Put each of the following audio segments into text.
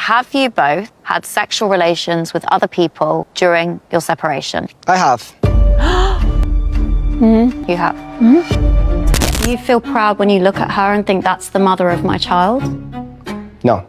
Have you both had sexual relations with other people during your separation? I have. You have. Do you feel proud when you look at her and think that's the mother of my child? No.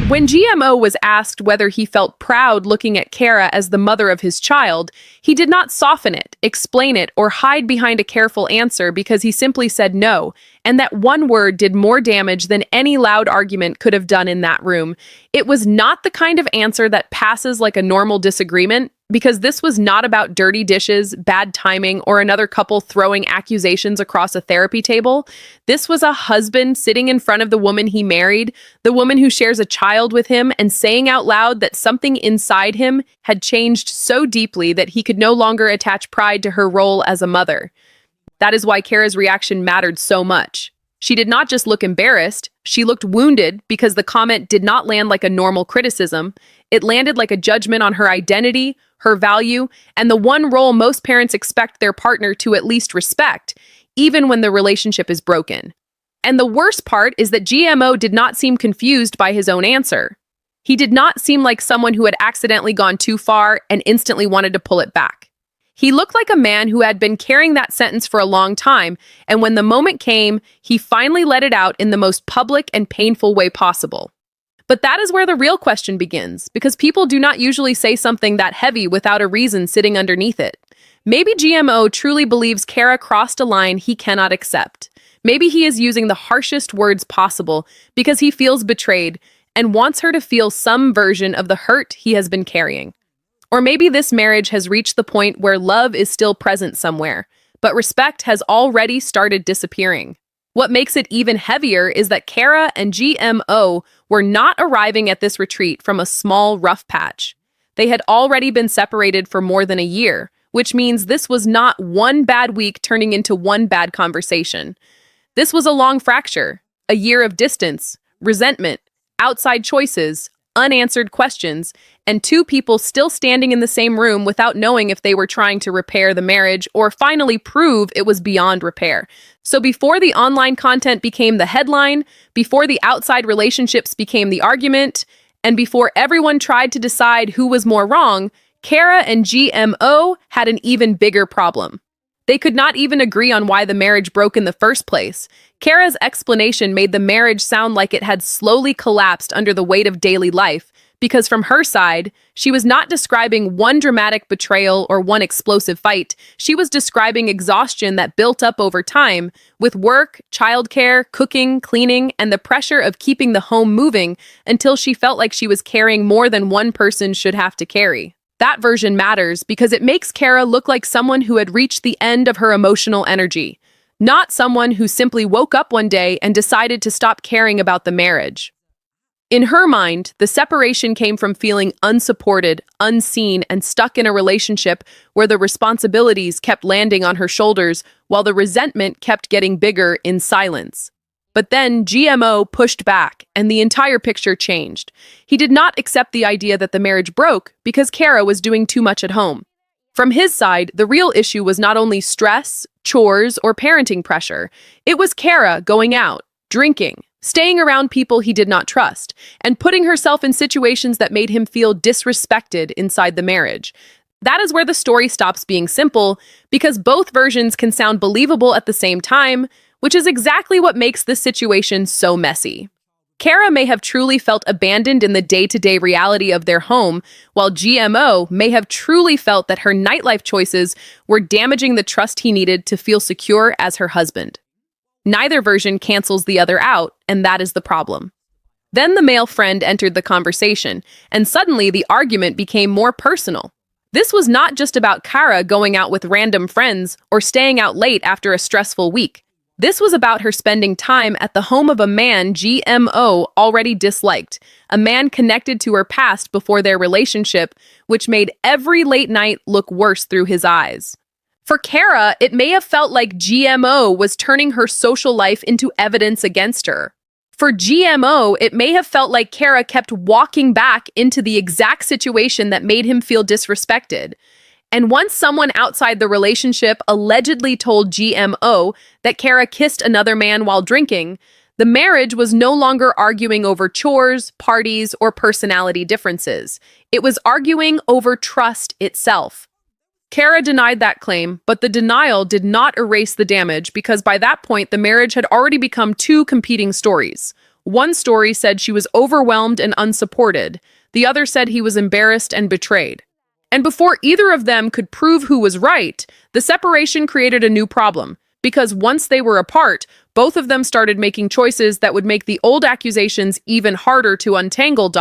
When GMO was asked whether he felt proud looking at Cara as the mother of his child, he did not soften it, explain it, or hide behind a careful answer because he simply said no, and that one word did more damage than any loud argument could have done in that room. It was not the kind of answer that passes like a normal disagreement, because this was not about dirty dishes, bad timing, or another couple throwing accusations across a therapy table. This was a husband sitting in front of the woman he married, the woman who shares a child with him, and saying out loud that something inside him had changed so deeply that he could no longer attach pride to her role as a mother. That is why Cara's reaction mattered so much. She did not just look embarrassed, she looked wounded because the comment did not land like a normal criticism. It landed like a judgment on her identity, her value, and the one role most parents expect their partner to at least respect, even when the relationship is broken. And the worst part is that GMO did not seem confused by his own answer. He did not seem like someone who had accidentally gone too far and instantly wanted to pull it back. He looked like a man who had been carrying that sentence for a long time, and when the moment came, he finally let it out in the most public and painful way possible. But that is where the real question begins, because people do not usually say something that heavy without a reason sitting underneath it. Maybe GMO truly believes Cara crossed a line he cannot accept. Maybe he is using the harshest words possible because he feels betrayed and wants her to feel some version of the hurt he has been carrying. Or maybe this marriage has reached the point where love is still present somewhere, but respect has already started disappearing. What makes it even heavier is that Cara and GMO were not arriving at this retreat from a small, rough patch. They had already been separated for more than a year, which means this was not one bad week turning into one bad conversation. This was a long fracture, a year of distance, resentment, outside choices, unanswered questions, and two people still standing in the same room without knowing if they were trying to repair the marriage or finally prove it was beyond repair. So before the online content became the headline, before the outside relationships became the argument, and before everyone tried to decide who was more wrong, Cara and GMO had an even bigger problem. They could not even agree on why the marriage broke in the first place. Cara's explanation made the marriage sound like it had slowly collapsed under the weight of daily life, because from her side, she was not describing one dramatic betrayal or one explosive fight. She was describing exhaustion that built up over time, with work, childcare, cooking, cleaning, and the pressure of keeping the home moving until she felt like she was carrying more than one person should have to carry. That version matters because it makes Cara look like someone who had reached the end of her emotional energy, not someone who simply woke up one day and decided to stop caring about the marriage. In her mind, the separation came from feeling unsupported, unseen, and stuck in a relationship where the responsibilities kept landing on her shoulders while the resentment kept getting bigger in silence. But then GMO pushed back, and the entire picture changed. He did not accept the idea that the marriage broke because Cara was doing too much at home. From his side, the real issue was not only stress, chores, or parenting pressure. It was Cara going out, drinking, staying around people he did not trust, and putting herself in situations that made him feel disrespected inside the marriage. That is where the story stops being simple, because both versions can sound believable at the same time, which is exactly what makes this situation so messy. Cara may have truly felt abandoned in the day-to-day reality of their home, while GMO may have truly felt that her nightlife choices were damaging the trust he needed to feel secure as her husband. Neither version cancels the other out, and that is the problem. Then the male friend entered the conversation, and suddenly the argument became more personal. This was not just about Cara going out with random friends or staying out late after a stressful week. This was about her spending time at the home of a man GMO already disliked, a man connected to her past before their relationship, which made every late night look worse through his eyes. For Cara, it may have felt like GMO was turning her social life into evidence against her. For GMO, it may have felt like Cara kept walking back into the exact situation that made him feel disrespected. And once someone outside the relationship allegedly told GMO that Cara kissed another man while drinking, The marriage was no longer arguing over chores, parties, or personality differences. It was arguing over trust itself. Cara denied that claim, but the denial did not erase the damage because by that point the marriage had already become two competing stories. One story said she was overwhelmed and unsupported. The other said he was embarrassed and betrayed. And before either of them could prove who was right, the separation created a new problem. Because once they were apart, both of them started making choices that would make the old accusations even harder to untangle.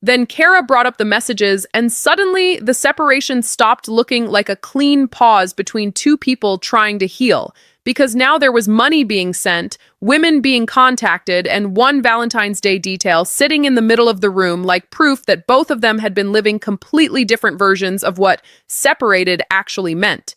Then Cara brought up the messages, and suddenly the separation stopped looking like a clean pause between two people trying to heal. Because now there was money being sent, women being contacted, and one Valentine's Day detail sitting in the middle of the room like proof that both of them had been living completely different versions of what separated actually meant.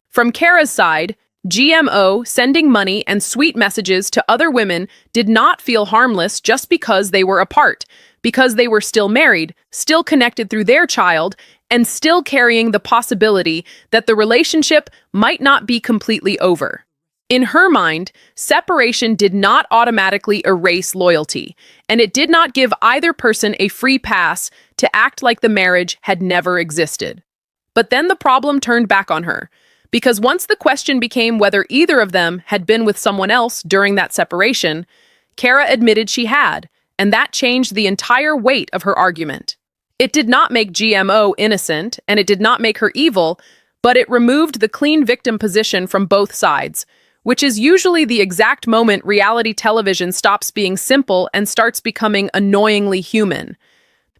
From Cara's side, GMO sending money and sweet messages to other women did not feel harmless just because they were apart, because they were still married, still connected through their child, and still carrying the possibility that the relationship might not be completely over. In her mind, separation did not automatically erase loyalty, and it did not give either person a free pass to act like the marriage had never existed. But then the problem turned back on her. Because once the question became whether either of them had been with someone else during that separation, Cara admitted she had, and that changed the entire weight of her argument. It did not make GMO innocent, and it did not make her evil, but it removed the clean victim position from both sides, which is usually the exact moment reality television stops being simple and starts becoming annoyingly human.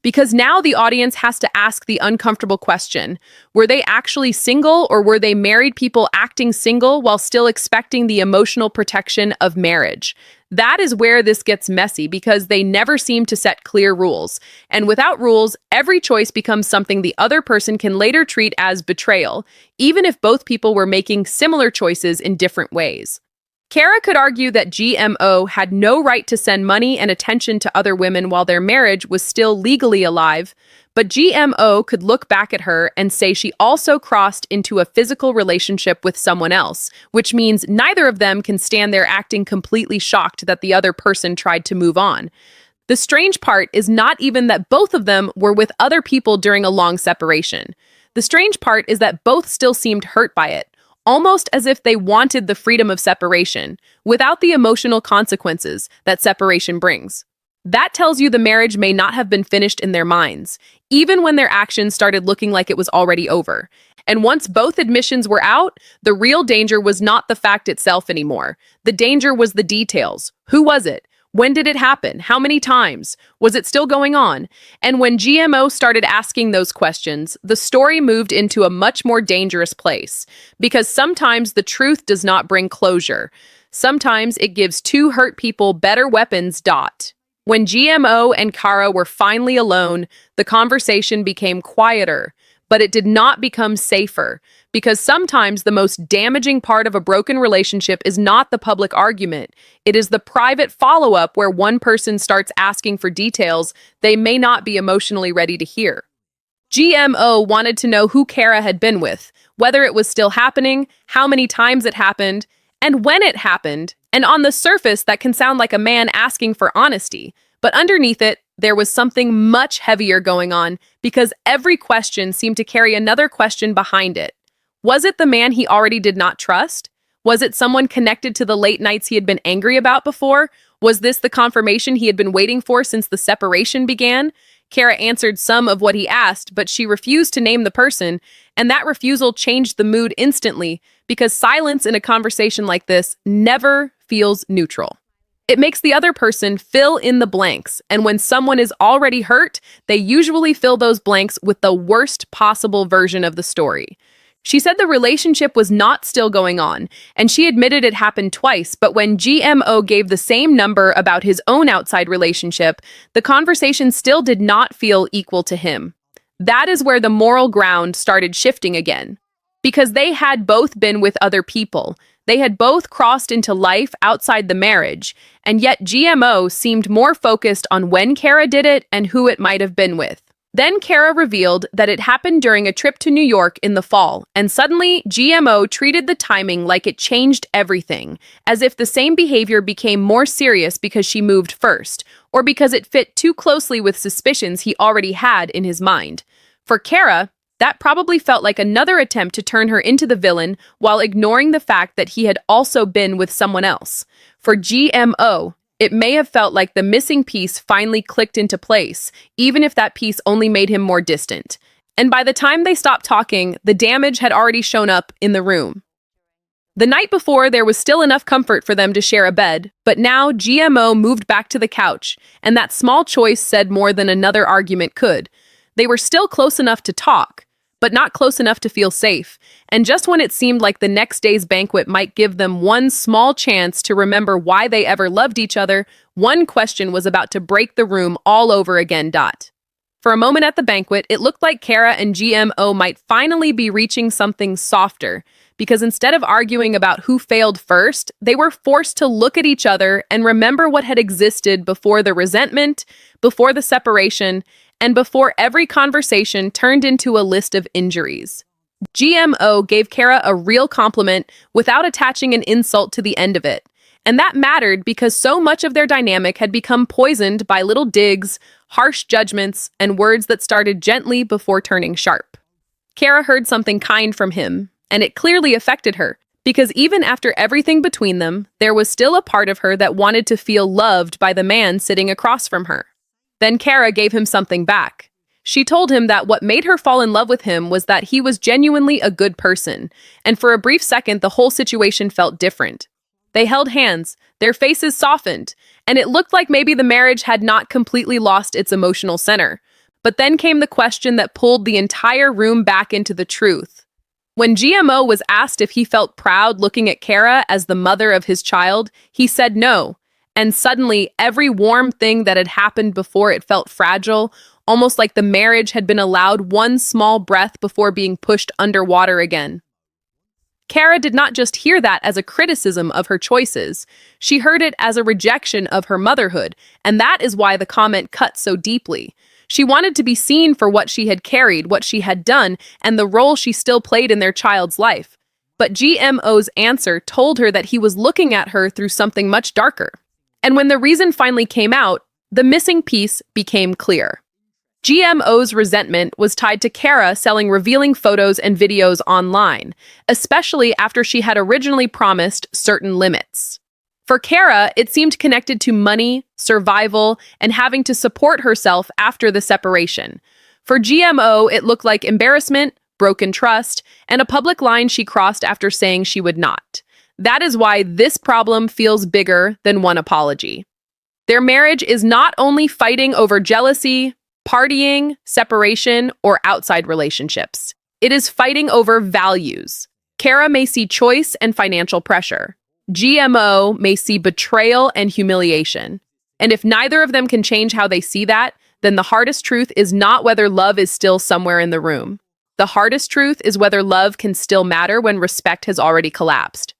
Because now the audience has to ask the uncomfortable question, were they actually single or were they married people acting single while still expecting the emotional protection of marriage? That is where this gets messy because they never seem to set clear rules. And without rules, every choice becomes something the other person can later treat as betrayal, even if both people were making similar choices in different ways. Cara could argue that GMO had no right to send money and attention to other women while their marriage was still legally alive, but GMO could look back at her and say she also crossed into a physical relationship with someone else, which means neither of them can stand there acting completely shocked that the other person tried to move on. The strange part is not even that both of them were with other people during a long separation. The strange part is that both still seemed hurt by it. Almost as if they wanted the freedom of separation, without the emotional consequences that separation brings. That tells you the marriage may not have been finished in their minds, even when their actions started looking like it was already over. And once both admissions were out, the real danger was not the fact itself anymore. The danger was the details. Who was it? When did it happen? How many times? Was it still going on? And when GMO started asking those questions, the story moved into a much more dangerous place. Because sometimes the truth does not bring closure. Sometimes it gives two hurt people better weapons. When GMO and Cara were finally alone, the conversation became quieter. But it did not become safer, because sometimes the most damaging part of a broken relationship is not the public argument. It is the private follow-up where one person starts asking for details they may not be emotionally ready to hear. GMO wanted to know who Cara had been with, whether it was still happening, how many times it happened, and when it happened. And on the surface, that can sound like a man asking for honesty. But underneath it, there was something much heavier going on because every question seemed to carry another question behind it. Was it the man he already did not trust? Was it someone connected to the late nights he had been angry about before? Was this the confirmation he had been waiting for since the separation began? Cara answered some of what he asked, but she refused to name the person, and that refusal changed the mood instantly because silence in a conversation like this never feels neutral. It makes the other person fill in the blanks, and when someone is already hurt, they usually fill those blanks with the worst possible version of the story. She said the relationship was not still going on, and she admitted it happened twice, but when GMO gave the same number about his own outside relationship, the conversation still did not feel equal to him. That is where the moral ground started shifting again. Because they had both been with other people. They had both crossed into life outside the marriage, and yet GMO seemed more focused on when Cara did it and who it might have been with. Then Cara revealed that it happened during a trip to New York in the fall, and suddenly GMO treated the timing like it changed everything, as if the same behavior became more serious because she moved first, or because it fit too closely with suspicions he already had in his mind. For Cara, that probably felt like another attempt to turn her into the villain while ignoring the fact that he had also been with someone else. For GMO, it may have felt like the missing piece finally clicked into place, even if that piece only made him more distant. And by the time they stopped talking, the damage had already shown up in the room. The night before, there was still enough comfort for them to share a bed, but now GMO moved back to the couch, and that small choice said more than another argument could. They were still close enough to talk, but not close enough to feel safe. And just when it seemed like the next day's banquet might give them one small chance to remember why they ever loved each other, one question was about to break the room all over again. For a moment at the banquet, it looked like Cara and GMO might finally be reaching something softer, because instead of arguing about who failed first, they were forced to look at each other and remember what had existed before the resentment, before the separation, and before every conversation turned into a list of injuries. GMO gave Cara a real compliment without attaching an insult to the end of it. And that mattered because so much of their dynamic had become poisoned by little digs, harsh judgments, and words that started gently before turning sharp. Cara heard something kind from him, and it clearly affected her, because even after everything between them, there was still a part of her that wanted to feel loved by the man sitting across from her. Then Cara gave him something back. She told him that what made her fall in love with him was that he was genuinely a good person, and for a brief second the whole situation felt different. They held hands, their faces softened, and it looked like maybe the marriage had not completely lost its emotional center. But then came the question that pulled the entire room back into the truth. When GMO was asked if he felt proud looking at Cara as the mother of his child, he said no. And suddenly, every warm thing that had happened before it felt fragile, almost like the marriage had been allowed one small breath before being pushed underwater again. Cara did not just hear that as a criticism of her choices. She heard it as a rejection of her motherhood, and that is why the comment cut so deeply. She wanted to be seen for what she had carried, what she had done, and the role she still played in their child's life. But GMO's answer told her that he was looking at her through something much darker. And when the reason finally came out, the missing piece became clear. GMO's resentment was tied to Cara selling revealing photos and videos online, especially after she had originally promised certain limits. For Cara, it seemed connected to money, survival, and having to support herself after the separation. For GMO, it looked like embarrassment, broken trust, and a public line she crossed after saying she would not. That is why this problem feels bigger than one apology. Their marriage is not only fighting over jealousy, partying, separation, or outside relationships. It is fighting over values. Cara may see choice and financial pressure. GMO may see betrayal and humiliation. And if neither of them can change how they see that, then the hardest truth is not whether love is still somewhere in the room. The hardest truth is whether love can still matter when respect has already collapsed.